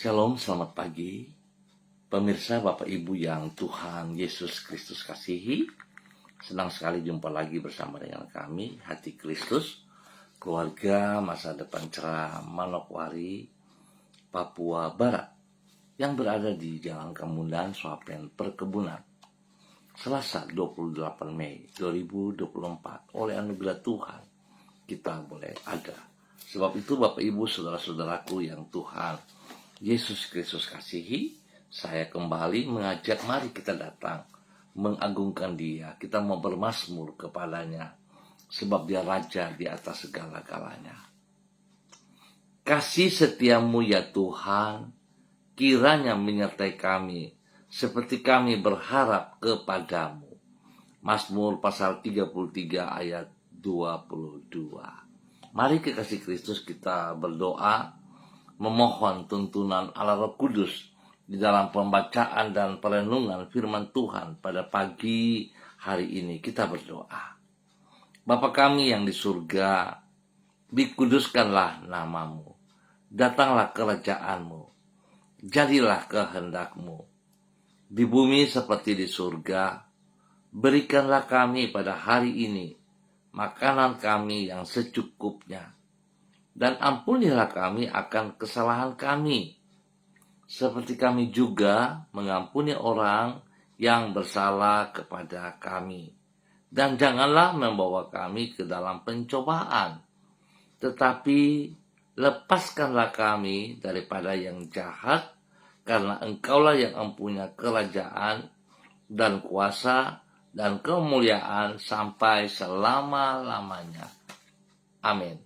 Shalom, selamat pagi. Pemirsa, Bapak Ibu yang Tuhan Yesus Kristus kasihi, senang sekali jumpa lagi bersama dengan kami, Hati Kristus, keluarga masa depan cerah Manokwari, Papua Barat, yang berada di Jalan Kemundan, Swapen, Perkebunan. Selasa 28 Mei 2024, oleh anugerah Tuhan, kita boleh ada. Sebab itu Bapak Ibu, saudara-saudaraku yang Tuhan Yesus Kristus kasihi, saya kembali mengajak mari kita datang mengagungkan Dia. Kita mau bermazmur kepadanya sebab Dia Raja di atas segala-galanya. Kasih setiamu ya Tuhan kiranya menyertai kami seperti kami berharap kepadamu. Mazmur pasal 33 ayat 22. Mari kekasih Kristus kita berdoa memohon tuntunan Allah Roh Kudus di dalam pembacaan dan perenungan firman Tuhan pada pagi hari ini. Kita berdoa. Bapa kami yang di surga, dikuduskanlah namamu. Datanglah kerajaanmu. Jadilah kehendakmu. Di bumi seperti di surga, berikanlah kami pada hari ini makanan kami yang secukupnya. Dan ampunilah kami akan kesalahan kami, seperti kami juga mengampuni orang yang bersalah kepada kami. Dan janganlah membawa kami ke dalam pencobaan, tetapi lepaskanlah kami daripada yang jahat, karena Engkaulah yang mempunyai kerajaan dan kuasa dan kemuliaan sampai selama-lamanya. Amin.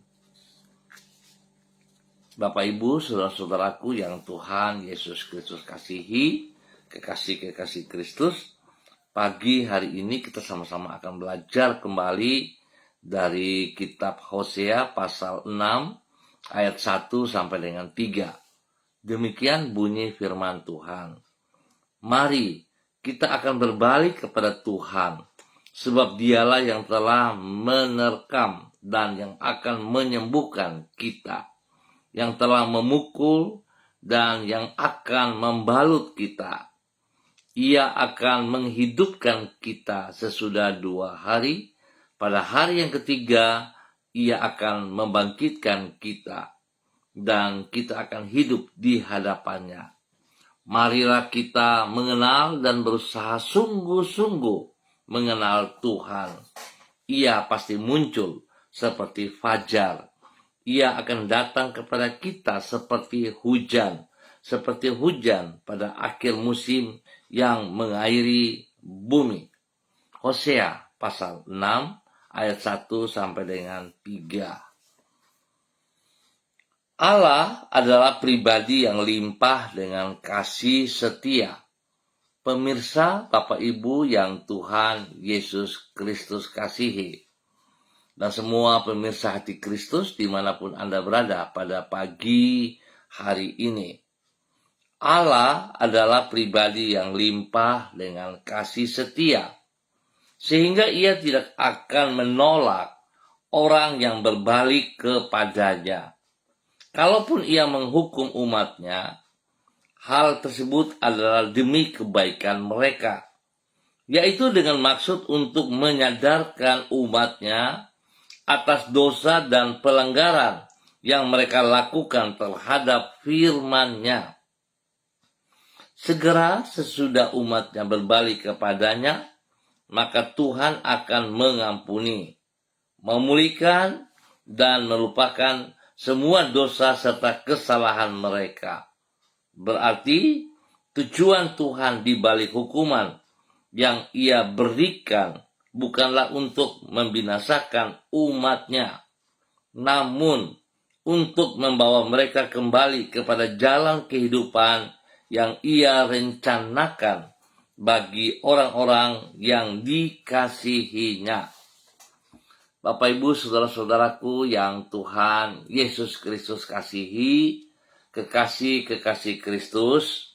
Bapak Ibu, saudara-saudaraku yang Tuhan Yesus Kristus kasihi, kekasih-kekasih Kristus, pagi hari ini kita sama-sama akan belajar kembali dari kitab Hosea pasal 6 ayat 1 sampai dengan 3. Demikian bunyi firman Tuhan. Mari kita akan berbalik kepada Tuhan, sebab Dialah yang telah menerkam dan yang akan menyembuhkan kita, yang telah memukul dan yang akan membalut kita. Ia akan menghidupkan kita sesudah 2 hari. Pada hari yang ketiga, Ia akan membangkitkan kita, dan kita akan hidup di hadapannya. Marilah kita mengenal dan berusaha sungguh-sungguh mengenal Tuhan. Ia pasti muncul seperti fajar. Ia akan datang kepada kita seperti hujan pada akhir musim yang mengairi bumi. Hosea pasal 6 ayat 1 sampai dengan 3. Allah adalah pribadi yang limpah dengan kasih setia. Pemirsa, Bapak Ibu yang Tuhan Yesus Kristus kasihi, dan semua pemirsa Hati Kristus dimanapun Anda berada pada pagi hari ini. Allah adalah pribadi yang limpah dengan kasih setia, sehingga Ia tidak akan menolak orang yang berbalik kepadanya. Kalaupun Ia menghukum umatnya, hal tersebut adalah demi kebaikan mereka, yaitu dengan maksud untuk menyadarkan umatnya atas dosa dan pelanggaran yang mereka lakukan terhadap firman-Nya. Segera sesudah umatnya berbalik kepadanya, maka Tuhan akan mengampuni, memulihkan, dan melupakan semua dosa serta kesalahan mereka. Berarti tujuan Tuhan di balik hukuman yang Ia berikan bukanlah untuk membinasakan umatnya, namun untuk membawa mereka kembali kepada jalan kehidupan yang Ia rencanakan bagi orang-orang yang dikasihinya. Bapak Ibu saudara-saudaraku yang Tuhan Yesus Kristus kasihi, kekasih-kekasih Kristus,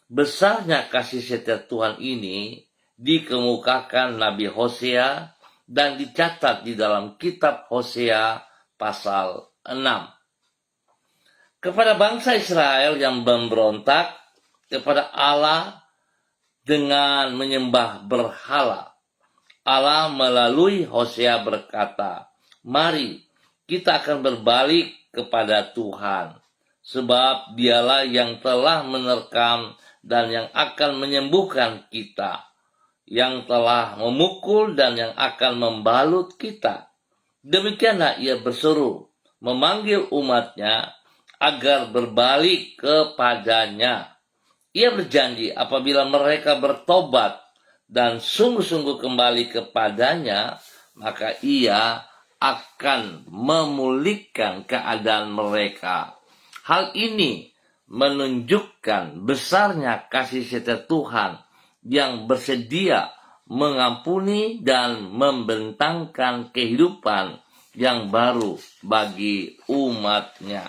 besarnya kasih setia Tuhan ini dikemukakan Nabi Hosea dan dicatat di dalam kitab Hosea pasal 6. kepada bangsa Israel yang memberontak kepada Allah dengan menyembah berhala. Allah melalui Hosea berkata, "Mari kita akan berbalik kepada Tuhan, sebab Dialah yang telah menerkam dan yang akan menyembuhkan kita, yang telah memukul dan yang akan membalut kita." Demikianlah Ia berseru, memanggil umatnya agar berbalik kepadanya. Ia berjanji apabila mereka bertobat dan sungguh-sungguh kembali kepadanya, maka Ia akan memulihkan keadaan mereka. Hal ini menunjukkan besarnya kasih setia Tuhan yang bersedia mengampuni dan membentangkan kehidupan yang baru bagi umatnya.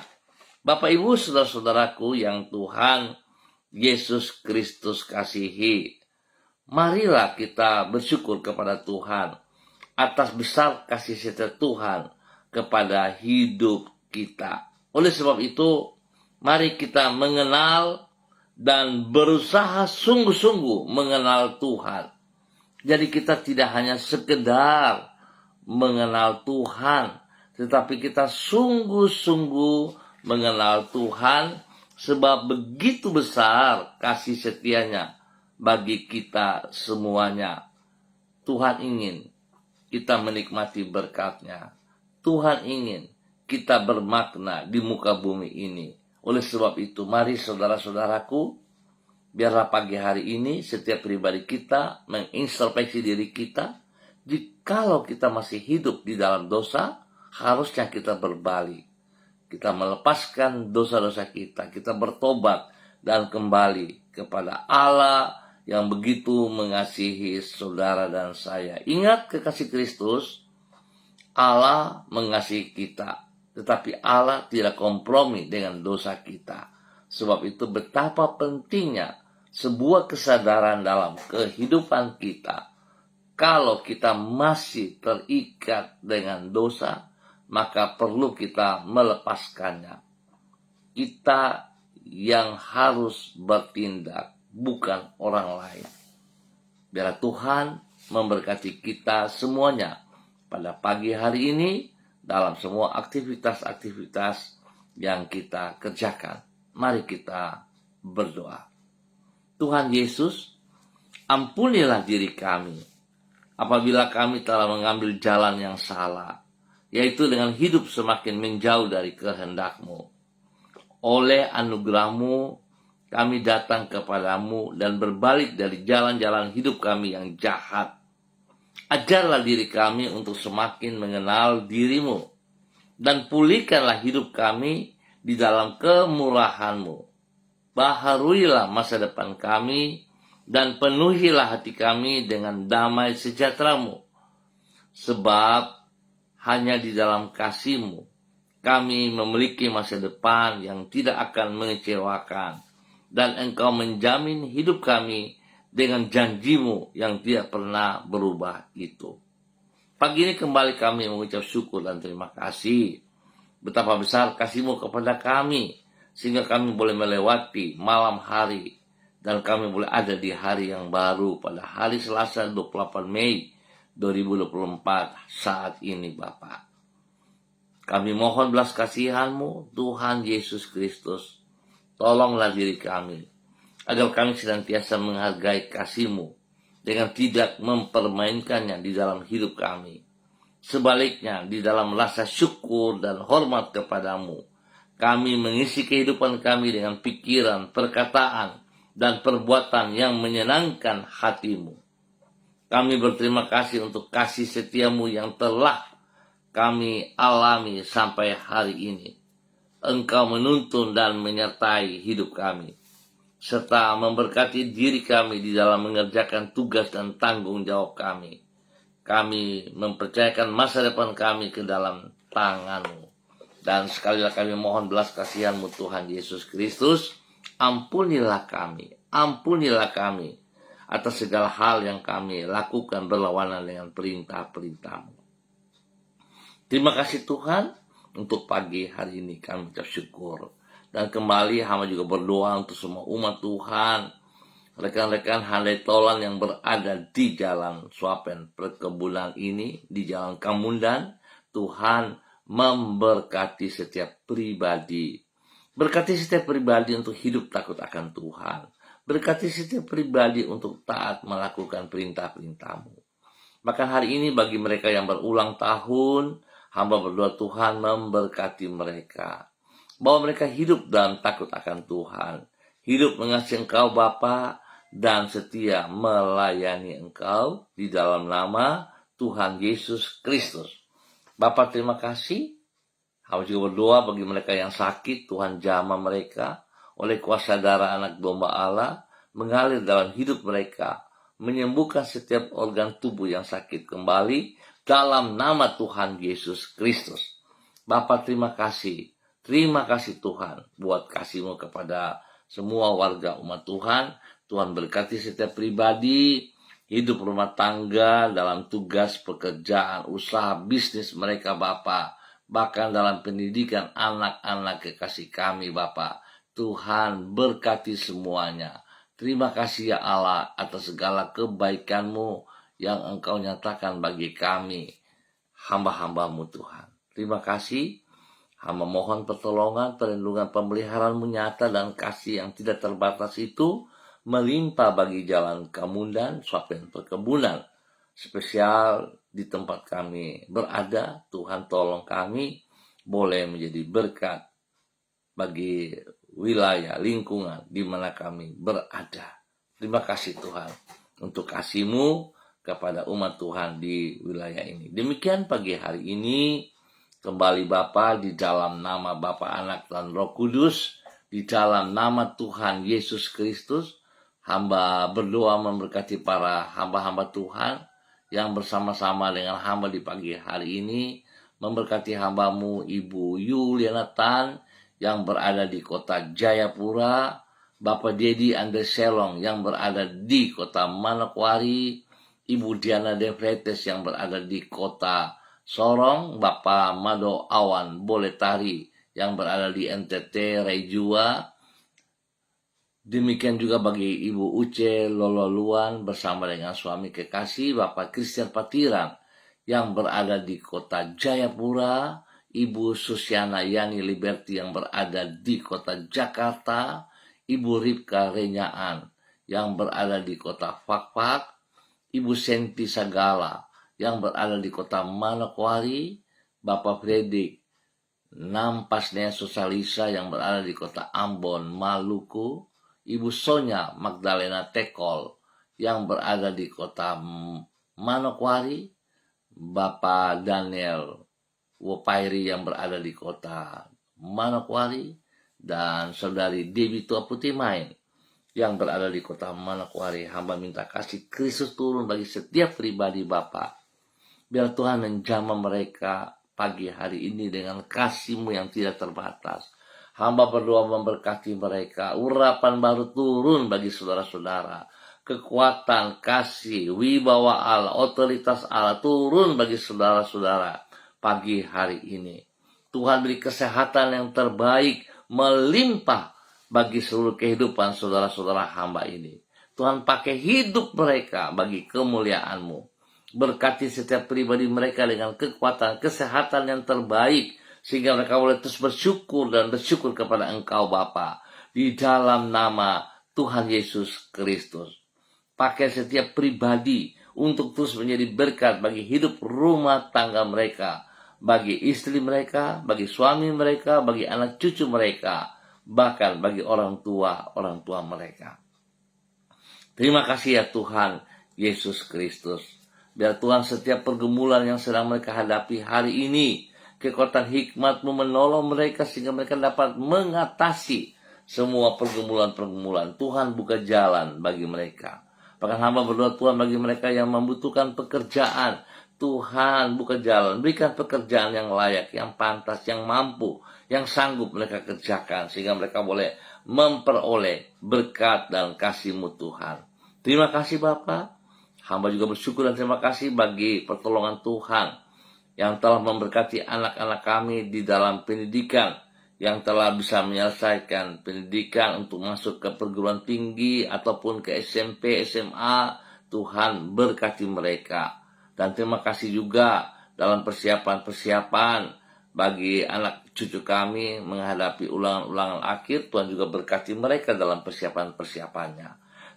Bapak Ibu saudara-saudaraku yang Tuhan Yesus Kristus kasihi, marilah kita bersyukur kepada Tuhan atas besar kasih setia Tuhan kepada hidup kita. Oleh sebab itu, mari kita mengenal dan berusaha sungguh-sungguh mengenal Tuhan. Jadi kita tidak hanya sekedar mengenal Tuhan, tetapi kita sungguh-sungguh mengenal Tuhan, sebab begitu besar kasih setianya bagi kita semuanya. Tuhan ingin kita menikmati berkat-Nya. Tuhan ingin kita bermakna di muka bumi ini. Oleh sebab itu, mari saudara-saudaraku, biarlah pagi hari ini setiap pribadi kita mengintrospeksi diri kita. Jikalau kita masih hidup di dalam dosa, harusnya kita berbalik. Kita melepaskan dosa-dosa kita, kita bertobat dan kembali kepada Allah yang begitu mengasihi saudara dan saya. Ingat kekasih Kristus, Allah mengasihi kita, tetapi Allah tidak kompromi dengan dosa kita. Sebab itu betapa pentingnya sebuah kesadaran dalam kehidupan kita. Kalau kita masih terikat dengan dosa, maka perlu kita melepaskannya. Kita yang harus bertindak, bukan orang lain. Biar Tuhan memberkati kita semuanya pada pagi hari ini dalam semua aktivitas-aktivitas yang kita kerjakan. Mari kita berdoa. Tuhan Yesus, ampunilah diri kami apabila kami telah mengambil jalan yang salah, yaitu dengan hidup semakin menjauh dari kehendak-Mu. Oleh anugerah-Mu, kami datang kepadamu dan berbalik dari jalan-jalan hidup kami yang jahat. Ajarlah diri kami untuk semakin mengenal diri-Mu, dan pulihkanlah hidup kami di dalam kemurahan-Mu. Baharuilah masa depan kami, dan penuhilah hati kami dengan damai sejahtera-Mu. Sebab hanya di dalam kasih-Mu kami memiliki masa depan yang tidak akan mengecewakan, dan Engkau menjamin hidup kami dengan janji-Mu yang tidak pernah berubah itu. Pagi ini kembali kami mengucap syukur dan terima kasih. Betapa besar kasih-Mu kepada kami, sehingga kami boleh melewati malam hari, dan kami boleh ada di hari yang baru pada hari Selasa 28 Mei 2024 saat ini Bapa. Kami mohon belas kasihan-Mu, Tuhan Yesus Kristus. Tolonglah diri kami, agar kami senantiasa menghargai kasih-Mu dengan tidak mempermainkannya di dalam hidup kami. Sebaliknya, di dalam rasa syukur dan hormat kepadamu, kami mengisi kehidupan kami dengan pikiran, perkataan, dan perbuatan yang menyenangkan hati-Mu. Kami berterima kasih untuk kasih setia-Mu yang telah kami alami sampai hari ini. Engkau menuntun dan menyertai hidup kami, serta memberkati diri kami di dalam mengerjakan tugas dan tanggung jawab kami. Kami mempercayakan masa depan kami ke dalam tangan-Mu. Dan sekali lagi kami mohon belas kasihan-Mu Tuhan Yesus Kristus. Ampunilah kami atas segala hal yang kami lakukan berlawanan dengan perintah-perintah-Mu. Terima kasih Tuhan, untuk pagi hari ini kami ucap syukur. Dan kembali hamba juga berdoa untuk semua umat Tuhan, rekan-rekan handai tolan yang berada di jalan Swapen perkebunan ini, di jalan Kamundan. Tuhan memberkati setiap pribadi. Berkati setiap pribadi untuk hidup takut akan Tuhan. Berkati setiap pribadi untuk taat melakukan perintah-perintah-Mu. Bahkan hari ini bagi mereka yang berulang tahun, hamba berdoa Tuhan memberkati mereka. Bahwa mereka hidup dalam takut akan Tuhan. Hidup mengasihi Engkau Bapa dan setia melayani Engkau di dalam nama Tuhan Yesus Kristus. Bapa, terima kasih. Hamba juga berdoa bagi mereka yang sakit, Tuhan jamah mereka oleh kuasa darah anak domba Allah mengalir dalam hidup mereka, menyembuhkan setiap organ tubuh yang sakit kembali dalam nama Tuhan Yesus Kristus. Bapa, terima kasih. Terima kasih Tuhan buat kasih-Mu kepada semua warga umat Tuhan. Tuhan berkati setiap pribadi, hidup rumah tangga, dalam tugas, pekerjaan, usaha, bisnis mereka Bapa. Bahkan dalam pendidikan anak-anak kekasih kami Bapa. Tuhan berkati semuanya. Terima kasih ya Allah atas segala kebaikan-Mu yang Engkau nyatakan bagi kami, hamba-hamba-Mu Tuhan. Terima kasih. Hamba mohon pertolongan, perlindungan, pemeliharaan-Mu nyata dan kasih yang tidak terbatas itu melimpah bagi jalan Kamundan, Swapen perkebunan. Spesial di tempat kami berada, Tuhan tolong kami boleh menjadi berkat bagi wilayah, lingkungan di mana kami berada. Terima kasih Tuhan untuk kasih-Mu kepada umat Tuhan di wilayah ini. Demikian pagi hari ini, kembali Bapa di dalam nama Bapa, Anak, dan Roh Kudus, di dalam nama Tuhan Yesus Kristus, hamba berdoa memberkati para hamba-hamba Tuhan yang bersama-sama dengan hamba di pagi hari ini, memberkati hamba-Mu Ibu Yuliana Tan yang berada di kota Jayapura, Bapak Dedi Andre Selong yang berada di kota Manokwari, Ibu Diana Devretes yang berada di kota Sorong, Bapak Mado Awan Boletari yang berada di NTT Rejua. Demikian juga bagi Ibu Uce Lololuan bersama dengan suami kekasih Bapak Christian Patiran yang berada di kota Jayapura, Ibu Susiana Yani Liberty yang berada di kota Jakarta, Ibu Ripka Renyaan yang berada di kota Fakfak, Ibu Senti Sagala yang berada di kota Manokwari, Bapak Fredik Nampasnya Sosalisa yang berada di kota Ambon, Maluku, Ibu Sonya Magdalena Tekol yang berada di kota Manokwari, Bapak Daniel Wopairi yang berada di kota Manokwari, dan Saudari Dewi Tua Putih Main yang berada di kota Manokwari. Hamba minta kasih Kristus turun bagi setiap pribadi Bapak. Biar Tuhan menjamah mereka pagi hari ini dengan kasih-Mu yang tidak terbatas. Hamba berdoa memberkati mereka. Urapan baru turun bagi saudara-saudara. Kekuatan, kasih, wibawa Allah, otoritas Allah turun bagi saudara-saudara pagi hari ini. Tuhan beri kesehatan yang terbaik melimpah bagi seluruh kehidupan saudara-saudara hamba ini. Tuhan pakai hidup mereka bagi kemuliaan-Mu. Berkati setiap pribadi mereka dengan kekuatan, kesehatan yang terbaik, sehingga mereka boleh terus bersyukur dan bersyukur kepada Engkau Bapa di dalam nama Tuhan Yesus Kristus. Pakai setiap pribadi untuk terus menjadi berkat bagi hidup rumah tangga mereka, bagi istri mereka, bagi suami mereka, bagi anak cucu mereka, bahkan bagi orang tua mereka. Terima kasih ya Tuhan Yesus Kristus. Biar Tuhan setiap pergumulan yang sedang mereka hadapi hari ini, kekuatan hikmat-Mu menolong mereka sehingga mereka dapat mengatasi semua pergumulan-pergumulan. Tuhan buka jalan bagi mereka. Bahkan hamba berdoa Tuhan bagi mereka yang membutuhkan pekerjaan. Tuhan buka jalan, berikan pekerjaan yang layak, yang pantas, yang mampu, yang sanggup mereka kerjakan. Sehingga mereka boleh memperoleh berkat dan kasih-Mu Tuhan. Terima kasih Bapa. Hamba juga bersyukur dan terima kasih bagi pertolongan Tuhan yang telah memberkati anak-anak kami di dalam pendidikan, yang telah bisa menyelesaikan pendidikan untuk masuk ke perguruan tinggi ataupun ke SMP, SMA, Tuhan berkati mereka. Dan terima kasih juga dalam persiapan-persiapan bagi anak cucu kami menghadapi ulangan-ulangan akhir. Tuhan juga berkati mereka dalam persiapan-persiapannya.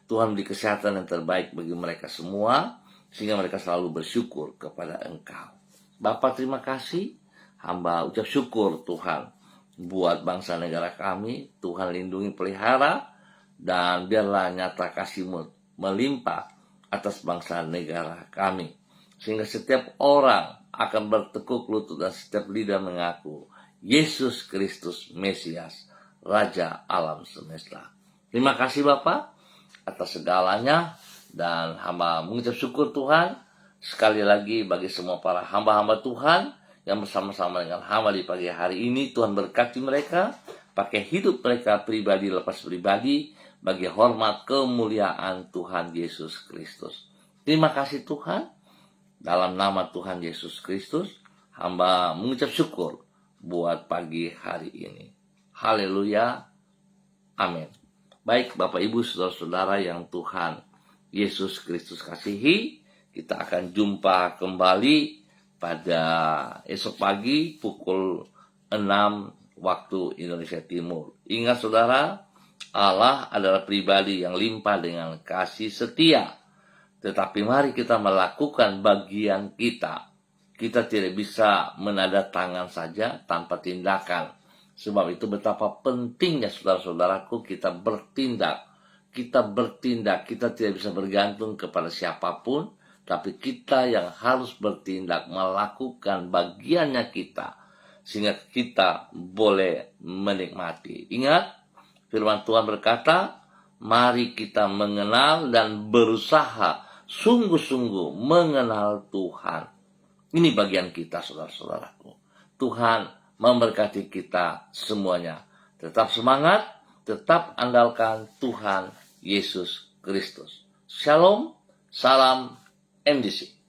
Tuhan beri kesehatan yang terbaik bagi mereka semua, sehingga mereka selalu bersyukur kepada Engkau. Bapa, terima kasih. Hamba ucap syukur Tuhan buat bangsa negara kami. Tuhan lindungi, pelihara, dan biarlah nyata kasih-Mu melimpah atas bangsa negara kami, sehingga setiap orang akan bertekuk lutut dan setiap lidah mengaku Yesus Kristus Mesias, Raja alam semesta. Terima kasih Bapa atas segalanya, dan hamba mengucap syukur Tuhan sekali lagi bagi semua para hamba-hamba Tuhan yang bersama-sama dengan hamba di pagi hari ini. Tuhan berkati mereka, pakai hidup mereka pribadi lepas pribadi, bagi hormat kemuliaan Tuhan Yesus Kristus. Terima kasih Tuhan. Dalam nama Tuhan Yesus Kristus, hamba mengucap syukur buat pagi hari ini. Haleluya. Amin. Baik Bapak Ibu Saudara-saudara yang Tuhan Yesus Kristus kasihi, kita akan jumpa kembali pada esok pagi pukul 6 waktu Indonesia Timur. Ingat saudara, Allah adalah pribadi yang limpah dengan kasih setia. Tetapi mari kita melakukan bagian kita. Kita tidak bisa menandatangan saja tanpa tindakan. Sebab itu betapa pentingnya saudara-saudaraku kita bertindak. Kita bertindak, kita tidak bisa bergantung kepada siapapun. Tapi kita yang harus bertindak, melakukan bagiannya kita. Sehingga kita boleh menikmati. Ingat, firman Tuhan berkata, mari kita mengenal dan berusaha sungguh-sungguh mengenal Tuhan. Ini bagian kita saudara-saudaraku. Tuhan memberkati kita semuanya. Tetap semangat, tetap andalkan Tuhan Yesus Kristus. Shalom, salam MDC.